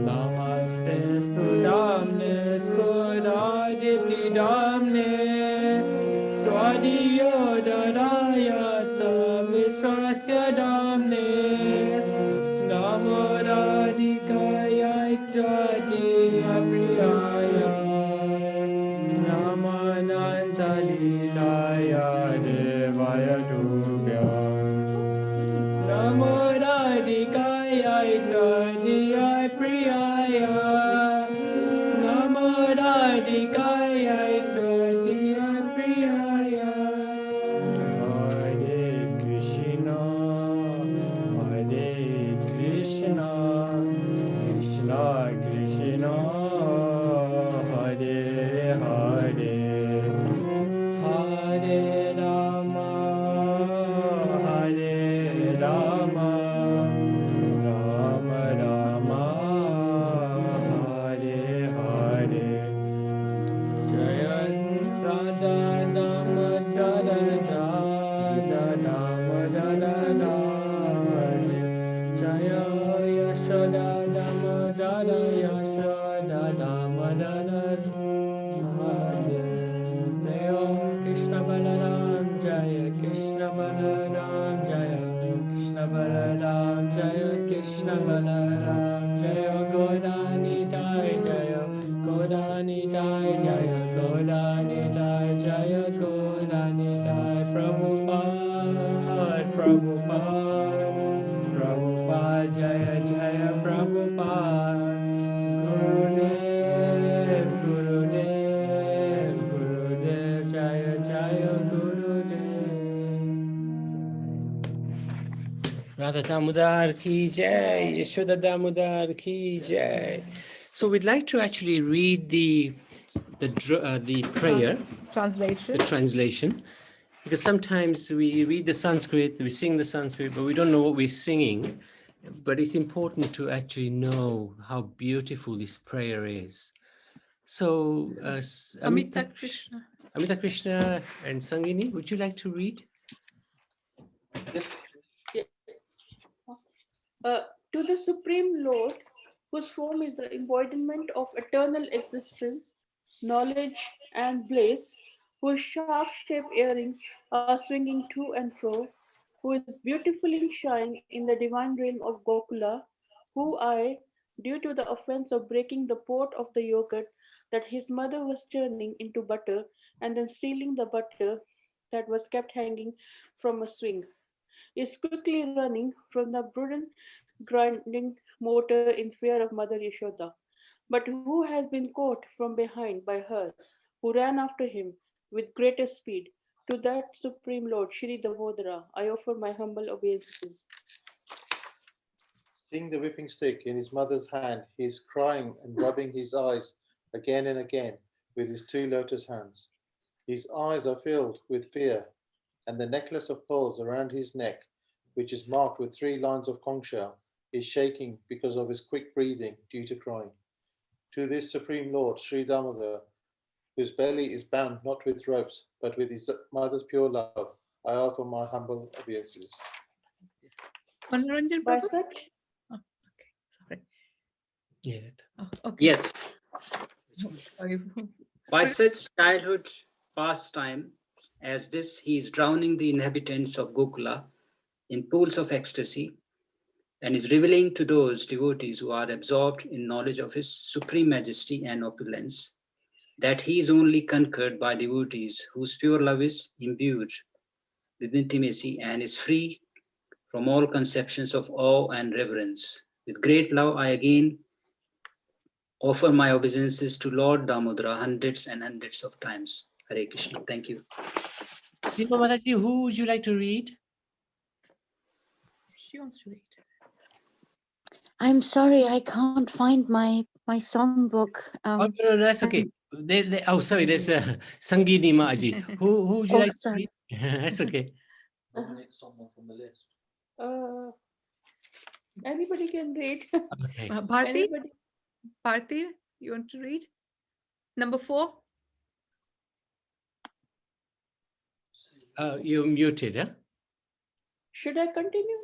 Namaste Studamne Skudam Adiyo Dadayata Viswasya Damne Namoradikaya Itradiya Priyaya Namananta Lilaya Devaya Tubhyam Namoradikaya Itradiya Priyaya Namoradikaya Itradiya Priyaya Hare Krishna Hare Krishna Krishna Krishna Hare Hare Hare Rama Hare Rama Rama Rama Hare Hare Jaya Radha Dama Dada Dada Dama Dada Dada Jaya Yashoda Dama Dada Yashoda Dama Dada Dada Jaya Krishna Balaram Jaya Krishna Balaram Jaya Krishna Balaram Jaya Krishna Balaram Jaya Godani Dai Jaya Godani Dai Jaya Godani Dai Jaya Godani Dai Prabhupada Prabhupada Prabhupada Jaya Jaya Prabhupada Gurudev Gurudev Gurudev Jaya Jaya Gurudev Radha Damodar ki jai, Yashoda Damodar ki jai. So we'd like to actually read the prayer, Translation. the translation, because sometimes we read the Sanskrit, we sing the Sanskrit, but we don't know what we're singing. But it's important to actually know how beautiful this prayer is. So, Amita Krishna. Amita Krishna and Sangini, would you like to read? Yes. To the Supreme Lord, whose form is the embodiment of eternal existence, knowledge, and bliss, whose sharp-shaped earrings are swinging to and fro, who is beautifully shine in the divine realm of Gokula, who I, due to the offense of breaking the pot of the yogurt that his mother was turning into butter and then stealing the butter that was kept hanging from a swing, is quickly running from the prudent grinding motor in fear of Mother Yashoda, but who has been caught from behind by her, who ran after him with greater speed. To that Supreme Lord, Shri Damodara, I offer my humble obeisances. Seeing the whipping stick in his mother's hand, he is crying and rubbing his eyes again and again with his two lotus hands. His eyes are filled with fear, and the necklace of pearls around his neck, which is marked with 3 lines of conch shell, is shaking because of his quick breathing due to crying. To this Supreme Lord, Sri Damodar, whose belly is bound not with ropes, but with his mother's pure love, I offer my humble obeisances. Manoranjan By Prabhu? such, Okay, sorry. Yeah. Oh, okay. Yes. Sorry. By such childhood pastime as this, he is drowning the inhabitants of Gokula in pools of ecstasy and is revealing to those devotees who are absorbed in knowledge of his supreme majesty and opulence that he is only conquered by devotees whose pure love is imbued with intimacy and is free from all conceptions of awe and reverence. With great love, I again offer my obeisances to Lord Damodara hundreds and hundreds of times. Hare Krishna. Thank you. Sima Mataji, who would you like to read? She wants to read. I'm sorry, I can't find my songbook. Oh, no, that's okay. Oh, sorry, there's Sanginimataji. Who would you Oh, like sorry. to read? That's okay. Nominate someone from the list. anybody can read. Okay. Bharti? Anybody? Bharti, you want to read? Number 4? You're muted, huh? Should I continue?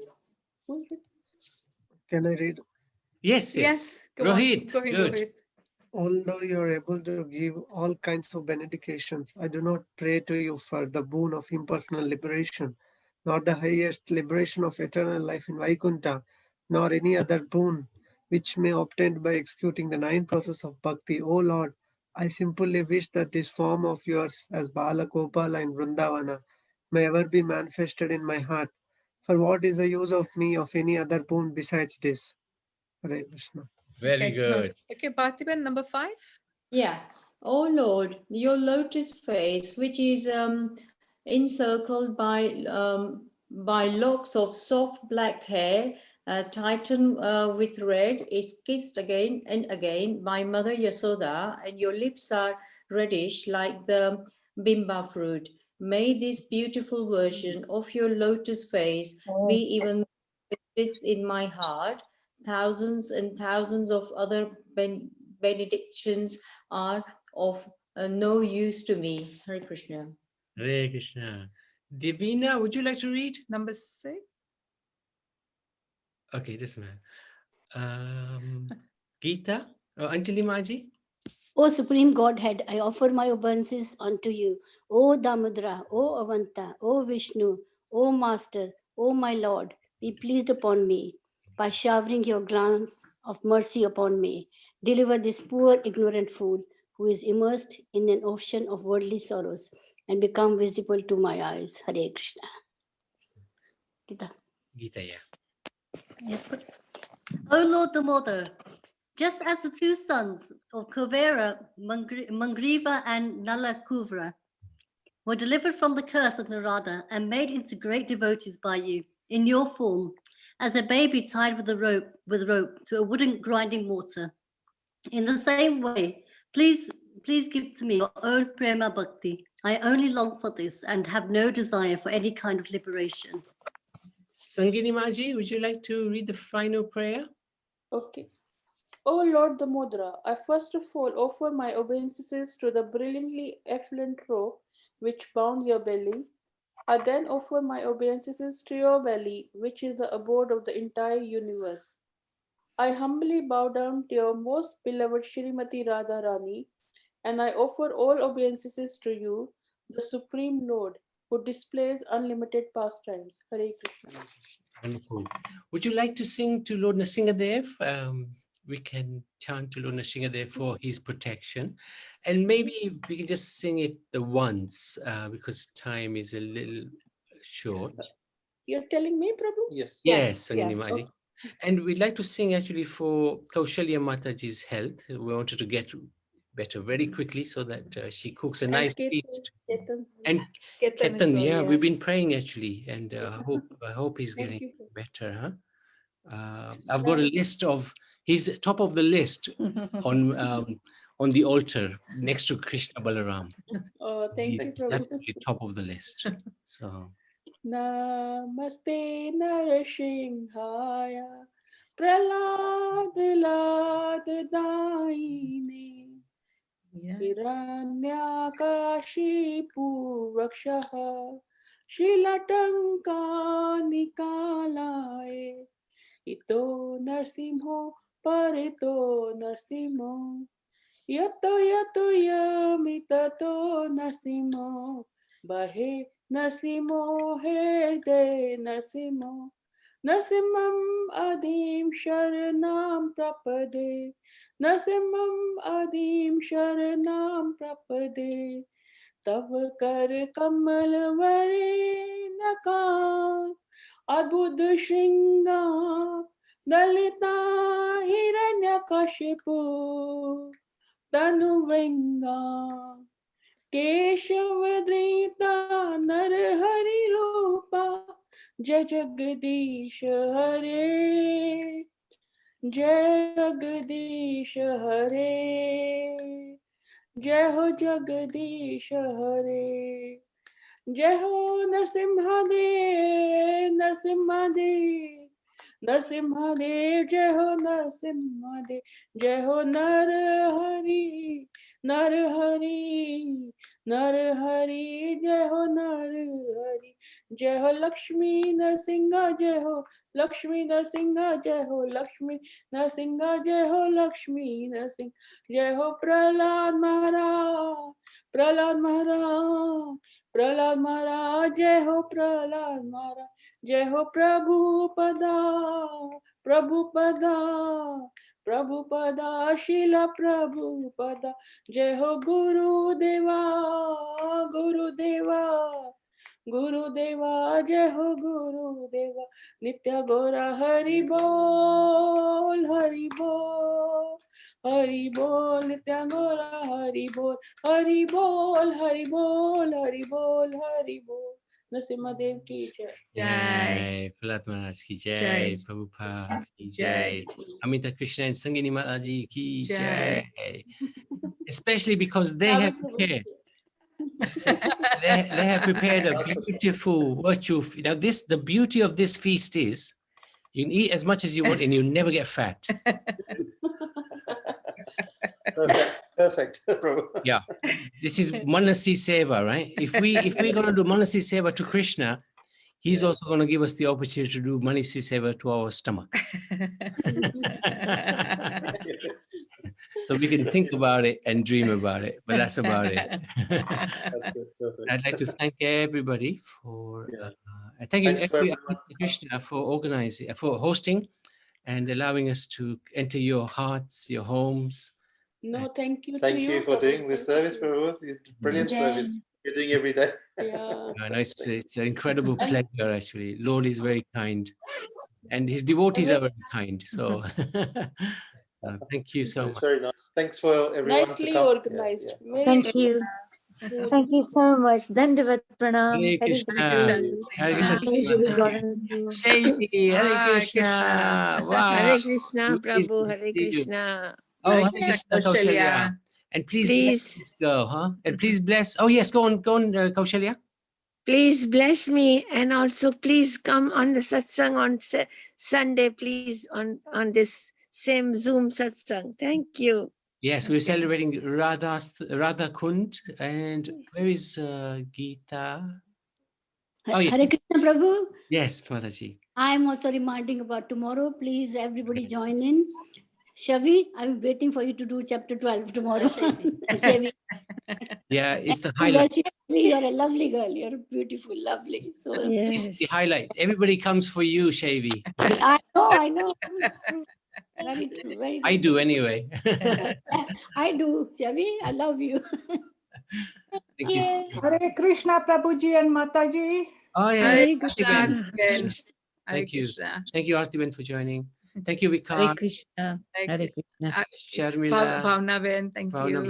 Can I read? Yes, yes. Yes, go Rohit, on. Go ahead, good. Rohit. although you are able to give all kinds of benedications, I do not pray to you for the boon of impersonal liberation, nor the highest liberation of eternal life in Vaikuntha, nor any other boon which may obtained by executing the 9 processes of bhakti. O Lord, I simply wish that this form of yours as Bala, Gopala in Vrindavana may ever be manifested in my heart. For what is the use of me of any other boon besides this? Hare Krishna. Very good. Okay, Parthiban, number 5. Yeah. Oh Lord, your lotus face, which is encircled by locks of soft black hair, tightened with red, is kissed again and again by Mother Yasoda, and your lips are reddish like the bimba fruit. May this beautiful version of your lotus face be even it's in my heart. Thousands and thousands of other benedictions are of no use to me. Hare Krishna. Hare Krishna. Divina, would you like to read? Number 6. Okay, this man. Gita or Anjali Maji? O Supreme Godhead, I offer my obeisances unto you. O Damodara, O Avanta, O Vishnu, O Master, O my Lord, be pleased upon me by showering your glance of mercy upon me. Deliver this poor ignorant fool who is immersed in an ocean of worldly sorrows and become visible to my eyes. Hare Krishna. Gita. Gita, yeah. Yes. O Lord the Mother, just as the 2 sons of Kuvera, Mangriva and Nalakuvra, were delivered from the curse of Narada and made into great devotees by you in your form, as a baby tied with rope to a wooden grinding mortar. In the same way, please give to me your own prema bhakti. I only long for this and have no desire for any kind of liberation. Sanginimataji, would you like to read the final prayer? Okay. O Lord Damodara, I first of all offer my obeisances to the brilliantly effluent robe which bound your belly. I then offer my obeisances to your belly, which is the abode of the entire universe. I humbly bow down to your most beloved Shrimati Radha Rani, and I offer all obeisances to you, the Supreme Lord, who displays unlimited pastimes. Hare Krishna. Wonderful. Would you like to sing to Lord Nrsingadev? We can chant to Lord Nrsingadev for his protection. And maybe we can just sing it the once because time is a little short. You're telling me, Prabhu? Yes. Yes, Yes. Sanginimataji. And we'd like to sing actually for Kaushalya Mataji's health. We wanted to get better very quickly so that she cooks a nice feast. And Ketan, yeah, we've been praying actually, and I hope he's getting better. Huh? I've got a list of, he's top of the list on the altar next to Krishna Balaram. Oh, thank you, Prabhu. Absolutely top of the list. So. Namaste Narasimhaya Prahlad Daine Hiranyakashipu Rakshaha Shilatanka Nikalaye Ito Narsimho Parito Narsimho Yato Yamitato Narsimho Bahe Narsimo Herde Narsimo Narsimam Adim Sharanam Prapade Narsimam Adim Sharanam Prapade Tava Kar Kamal Vari Naka Adbud Shringa Dalita Hiranyakashipu Tanu Venga Keshavadrita Narhari Rupa Jai Jagadish Hare Jai Jagadish Hare Jai Ho Jagadish Hare Jai Ho Narsimhadev Narsimhadev Narsimhadev Jai Ho Narsimhadev Jai Ho Narhari Narhari Narhari Jai Ho Narhari जय हो लक्ष्मी नरसिंहा जय हो लक्ष्मी नरसिंहा जय हो लक्ष्मी नरसिंहा जय हो लक्ष्मी नरसिंह जय हो प्रहलाद महाराज प्रहलाद महाराज प्रहलाद महाराज जय हो प्रहलाद महाराज जय हो प्रभुपदा प्रभुपदा प्रभुपदा शिला प्रभुपदा जय हो गुरुदेवा गुरुदेवा गुरुदेवा जय हो गुरुदेवा नित्य गौरा हरि बोल हरि बोल हरि बोल नित्य गौरा हरि बोल हरि बोल हरि बोल हरि बोल हरि बोल नरसिम्हा देव की जय Jai, Prahlad Maharaj ki jai, Prabhupada ki jai, Amita, Krishna and Sanginimataji ki jai. Especially because they have prepared. They have prepared a beautiful virtue. Now, the beauty of this feast is you can eat as much as you want and you'll never get fat. Perfect. Yeah, this is Manasi Seva, right? If we're going to do Manasi Seva to Krishna, he's also going to give us the opportunity to do Manasi Seva to our stomach. So we can think about it and dream about it, but that's about it. I'd like to thank everybody for, thank you Krishna for organizing, for hosting and allowing us to enter your hearts, your homes. No, thank you. Thank you for doing this service, Prabhu. Brilliant service you're doing every day. Yeah. No, it's an incredible pleasure, actually. Lord is very kind. And his devotees are very kind. So thank you so It's much. very nice. Thanks for everyone Nicely to come. organized. Very Thank you. Thank you so much. Dandavat pranam. Hare Krishna. Hare Krishna. Shady. Hare Krishna. Wow. Hare Krishna, Pleased Prabhu. to Hare see you. Krishna. Oh, Hare Krishna, Kaushalya. And please bless this girl, huh? And please bless. Oh, yes, go on, Kaushalya. Please bless me, and also please come on the satsang on Sunday, please, on this same Zoom satsang. Thank you. Yes, we're celebrating Radha Kund. And where is Geeta? Oh, yes. Hare Krishna Prabhu. Yes, Mataji. I'm also reminding about tomorrow. Please, everybody join in. Shavi, I'm waiting for you to do chapter 12 tomorrow. Shavi. Yeah, it's the highlight. You're a lovely girl. You're beautiful, lovely. So It's the highlight. Everybody comes for you, Shavi. I know. It's true. Very true. Very I true. do anyway. I do, Shavi. I love you. Thank you. Hare Krishna, Prabhuji and Mataji. Oh, yeah. Hare Krishna. Krishna. Thank you. Thank you, Artiben, for joining. Thank you, Vikas. Hare Krishna. Hare Krishna. Sharmila. Bhavna Ben, thank you.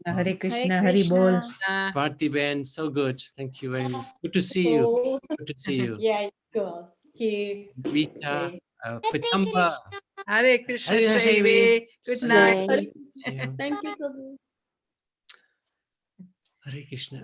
Hare Krishna. Hare Bol. Parthiben, so good. Thank you very much. Good to see you. Good to see you. Yeah, sure. Thank you. Rita, Pitamba. Hare Krishna, Hare Krishna, Shavi. Good night. Thank you, Prabhu. Hare Krishna.